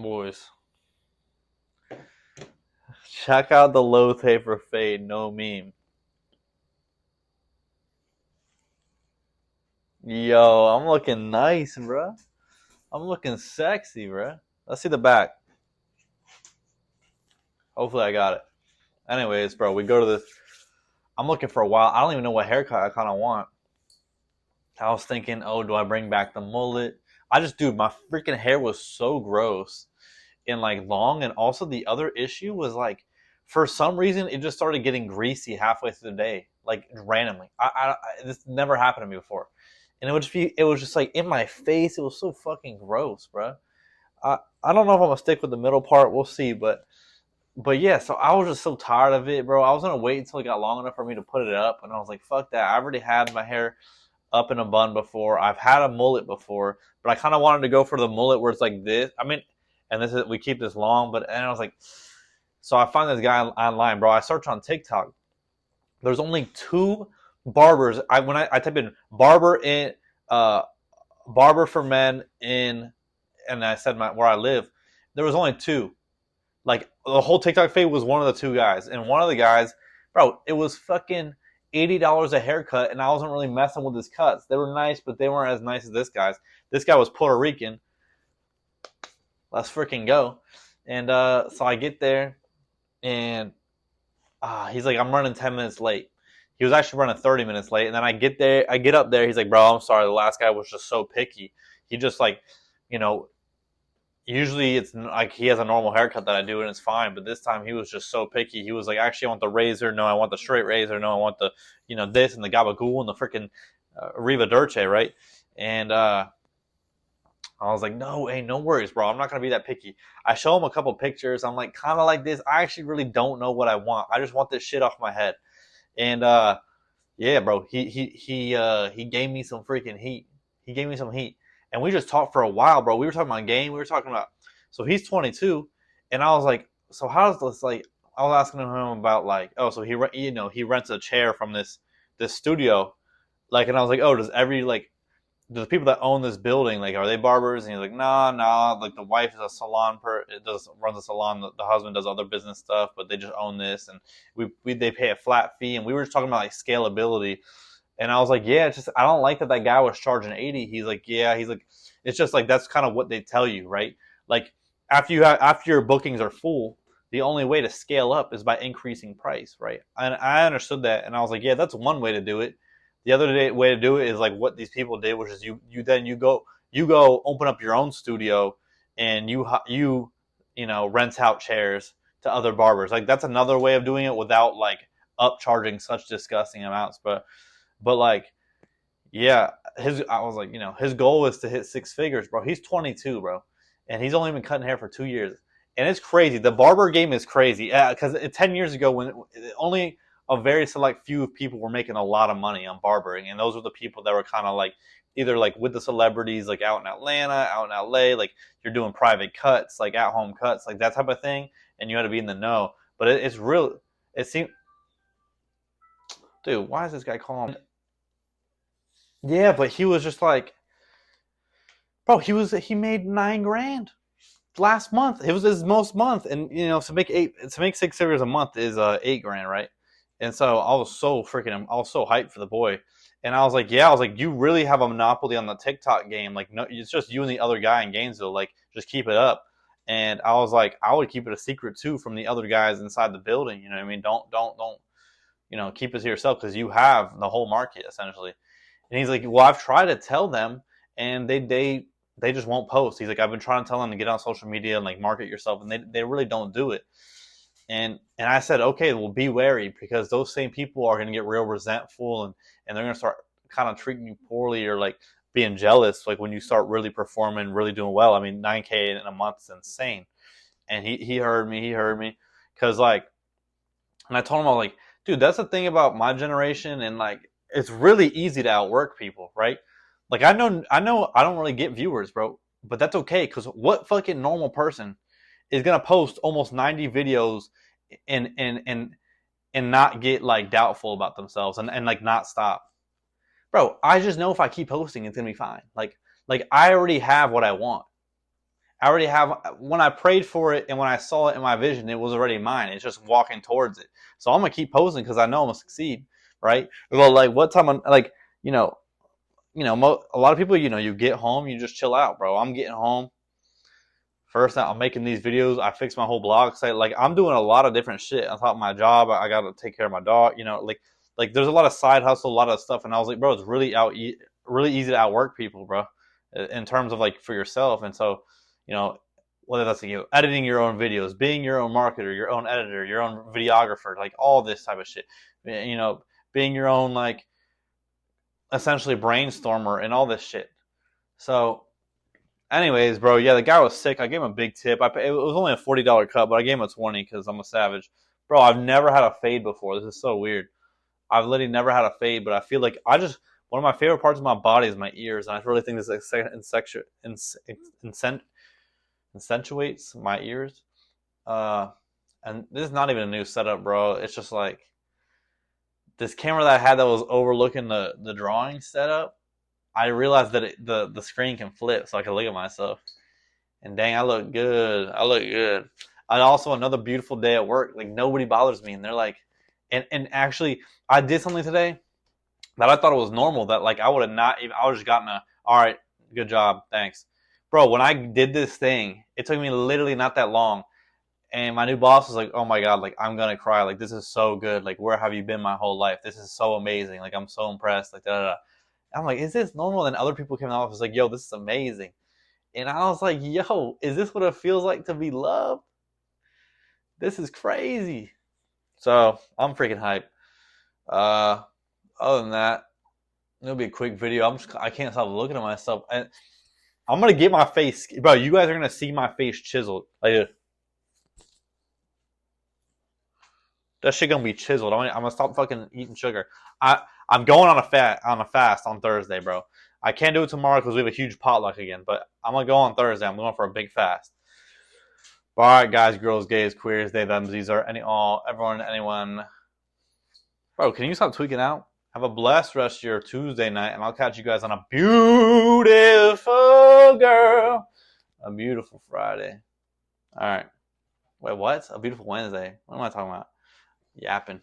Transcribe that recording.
Boys, check out the low taper fade, no meme. Yo, I'm looking nice, bro. I'm looking sexy, bro. Let's see the back. Hopefully, I got it. Anyways, bro, we go to this. I'm looking for a while. I don't even know what haircut I kind of want. I was thinking, oh, do I bring back the mullet? Dude, my freaking hair was so gross and like long. And also, the other issue was like, for some reason, it just started getting greasy halfway through the day, like randomly. This never happened to me before, and it was just like in my face. It was so fucking gross, bro. I don't know if I'm gonna stick with the middle part. We'll see, but yeah. So I was just so tired of it, bro. I was gonna wait until it got long enough for me to put it up, and I was like, fuck that. I already had my hair up in a bun before. I've had a mullet before, but I kind of wanted to go for the mullet where it's like this. I mean, and this is we keep this long, but and I was like, so I find this guy online, bro. I search on TikTok. There's only two barbers. I type in uh barber for men in, and I said where I live. There was only two. Like the whole TikTok feed was one of the two guys, and one of the guys, bro, it was fucking $80 a haircut, and I wasn't really messing with his cuts. They were nice, but they weren't as nice as this guy's. This guy was Puerto Rican. Let's freaking go. And so I get there, and he's like, I'm running 10 minutes late. He was actually running 30 minutes late. And then I get up there. He's like, bro, I'm sorry. The last guy was just so picky. He just like, you know, usually it's like he has a normal haircut that I do and it's fine. But this time he was just so picky. He was like, actually, I want the razor. No, I want the straight razor. No, I want the, this and the gabagool and the freaking Riva Dolce, right? And I was like, no, hey, no worries, bro. I'm not going to be that picky. I show him a couple pictures. I'm like, kind of like this. I actually really don't know what I want. I just want this shit off my head. And yeah, bro, he gave me some freaking heat. He gave me some heat. And we just talked for a while, bro. We were talking about game. We were talking about, so he's 22. And I was like, so how does this, like, I was asking him about, like, oh, so he rents a chair from this studio. Like, and I was like, oh, do the people that own this building, like, are they barbers? And he's like, nah, like the wife is a runs a salon. The husband does other business stuff, but they just own this, and they pay a flat fee. And we were just talking about like scalability, and I was like, yeah, it's just I don't like that guy was charging 80. He's like, yeah, he's like, it's just like that's kind of what they tell you, right? Like after your bookings are full, the only way to scale up is by increasing price, right? And I understood that, and I was like, yeah, that's one way to do it. The other way to do it is like what these people did, which is you go open up your own studio and rent out chairs to other barbers. Like that's another way of doing it without like upcharging such disgusting amounts. But like, yeah, I was like, his goal is to hit six figures, bro. He's 22, bro, and he's only been cutting hair for 2 years, and it's crazy. The barber game is crazy because 10 years ago when only a very select few of people were making a lot of money on barbering, and those were the people that were kind of like either like with the celebrities, like out in Atlanta, out in LA, like you're doing private cuts, like at home cuts, like that type of thing, and you had to be in the know. But it's real. It seemed, dude, why is this guy calling? Yeah, but he was just like, bro, he made 9 grand last month. It was his most month, and to make 6 figures a month is 8 grand, right? And so I was so hyped for the boy. And I was like, you really have a monopoly on the TikTok game. Like, no, it's just you and the other guy in Gainesville. Like, just keep it up. And I was like, I would keep it a secret too from the other guys inside the building. You know what I mean? Don't, keep it to yourself because you have the whole market essentially. And he's like, well, I've tried to tell them, and they just won't post. He's like, I've been trying to tell them to get on social media and like market yourself, and they really don't do it. And I said, okay, well, be wary because those same people are going to get real resentful, and they're going to start kind of treating you poorly or like being jealous. Like when you start really performing, really doing well. I mean, 9K in a month is insane. And he heard me because like, and I told him, I was like, dude, that's the thing about my generation, and like, it's really easy to outwork people, right? Like I know I don't really get viewers, bro, but that's okay because what fucking normal person is gonna post almost 90 videos and not get like doubtful about themselves and like not stop, bro? I just know if I keep posting, it's gonna be fine. Like I already have what I want, I already have, when I prayed for it and when I saw it in my vision, it was already mine. It's just walking towards it. So I'm going to keep posting because I know I'm going to succeed, right? Well, like what time, like, you know, a lot of people, you get home, you just chill out, bro. I'm getting home. First, I'm making these videos. I fixed my whole blog site. Like, I'm doing a lot of different shit on top of my job. I got to take care of my dog, like there's a lot of side hustle, a lot of stuff. And I was like, bro, it's really easy to outwork people, bro, in terms of like for yourself. And so, you know, whether that's editing your own videos, being your own marketer, your own editor, your own videographer, like all this type of shit, being your own like essentially brainstormer and all this shit. So, anyways, bro, yeah, the guy was sick. I gave him a big tip. It was only a $40 cut, but I gave him a 20 because I'm a savage, bro. I've never had a fade before. This is so weird. I've literally never had a fade, but I feel like one of my favorite parts of my body is my ears, and I really think this accentuates my ears. And this is not even a new setup, bro. It's just like this camera that I had that was overlooking the drawing setup. I realized that the screen can flip, so I can look at myself. And dang, I look good. I look good. And also another beautiful day at work. Like nobody bothers me, and they're like, and actually, I did something today that I thought it was normal. That like I would have not even. I would have just gotten all right, good job, thanks, bro. When I did this thing, it took me literally not that long, and my new boss was like, oh my god, like I'm gonna cry. Like this is so good. Like where have you been my whole life? This is so amazing. Like I'm so impressed. Like da da da. I'm like, is this normal? And other people came in the office like, yo, this is amazing. And I was like, yo, is this what it feels like to be loved? This is crazy. So I'm freaking hyped. Other than that, it'll be a quick video. I can't stop looking at myself, and I'm gonna get my face, bro. You guys are gonna see my face chiseled. Like that shit gonna be chiseled. I'm gonna stop fucking eating sugar. I'm going on a fast on Thursday, bro. I can't do it tomorrow because we have a huge potluck again. But I'm gonna go on Thursday. I'm going for a big fast. All right, guys, girls, gays, queers, they, them, these are everyone, anyone. Bro, can you stop tweaking out? Have a blessed rest of your Tuesday night, and I'll catch you guys on a beautiful girl. A beautiful Friday. All right. Wait, what? A beautiful Wednesday. What am I talking about? Yapping.